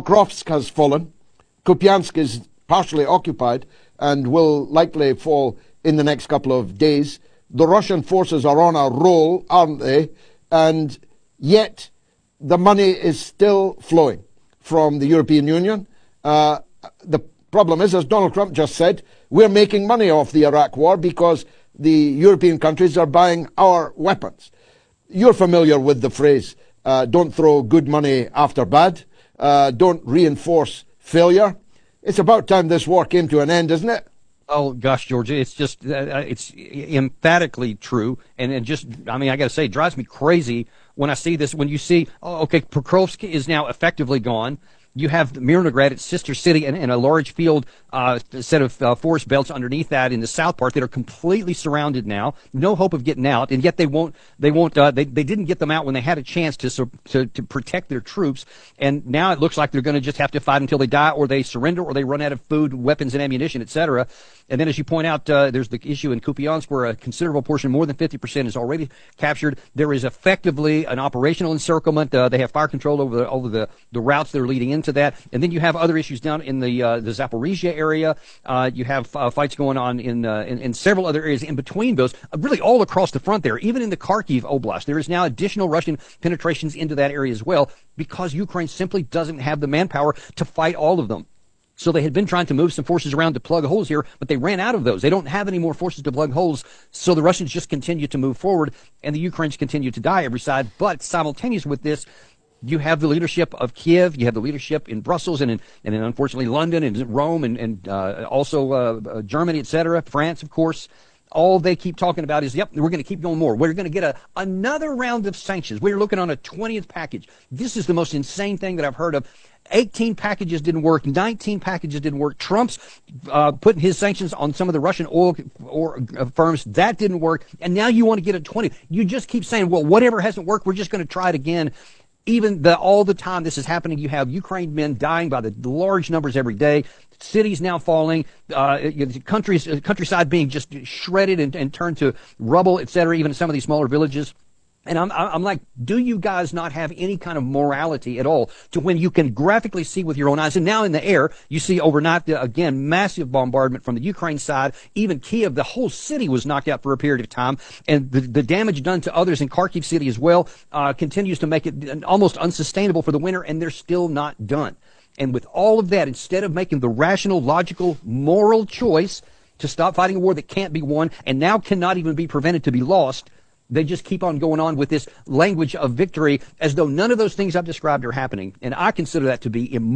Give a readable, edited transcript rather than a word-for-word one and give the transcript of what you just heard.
Pokrovsk has fallen. Kupiansk is partially occupied and will likely fall in the next couple of days. The Russian forces are on a roll, aren't they? And yet the money is still flowing from the European Union. The problem is, as Donald Trump just said, we're making money off the Iraq war because the European countries are buying our weapons. You're familiar with the phrase, don't throw good money after bad, don't reinforce failure. It's about time this war came to an end, isn't it? Oh, gosh, Georgia, it's just, it's emphatically true. And just, I mean, I got to say, it drives me crazy when I see this, when you see, oh, okay, Pokrovsk is now effectively gone. You have Mirnograd, its sister city, and a large field set of forest belts underneath that in the south part that are completely surrounded now. No hope of getting out, and yet they didn't get them out when they had a chance to protect their troops. And now it looks like they're going to just have to fight until they die, or they surrender, or they run out of food, weapons, and ammunition, etc. And then, as you point out, there's the issue in Kupiansk where a considerable portion, more than 50%, is already captured. There is effectively an operational encirclement. They have fire control over the routes that are leading into that. And then you have other issues down in the Zaporizhia area. You have fights going on in several other areas in between those, really all across the front there. Even in the Kharkiv Oblast, there is now additional Russian penetrations into that area as well because Ukraine simply doesn't have the manpower to fight all of them. So they had been trying to move some forces around to plug holes here, but they ran out of those. They don't have any more forces to plug holes, so the Russians just continue to move forward, and the Ukrainians continue to die every side. But simultaneous with this, you have the leadership of Kiev, you have the leadership in Brussels and in unfortunately London and Rome and also Germany, etc., France, of course. All they keep talking about is, yep, we're going to keep going more. We're going to get another round of sanctions. We're looking on a 20th package. This is the most insane thing that I've heard of. 18 packages didn't work. 19 packages didn't work. Trump's putting his sanctions on some of the Russian oil firms. That didn't work. And now you want to get a 20. You just keep saying, well, whatever hasn't worked, we're just going to try it again. Even all the time this is happening, you have Ukraine men dying by the large numbers every day. Cities now falling, countryside being just shredded and turned to rubble, etc. Even in some of these smaller villages. And I'm like, do you guys not have any kind of morality at all to when you can graphically see with your own eyes? And now in the air, you see overnight, again, massive bombardment from the Ukraine side. Even Kiev, the whole city was knocked out for a period of time. And the damage done to others in Kharkiv city as well continues to make it almost unsustainable for the winter, and they're still not done. And with all of that, instead of making the rational, logical, moral choice to stop fighting a war that can't be won and now cannot even be prevented to be lost, they just keep on going on with this language of victory as though none of those things I've described are happening. And I consider that to be immoral.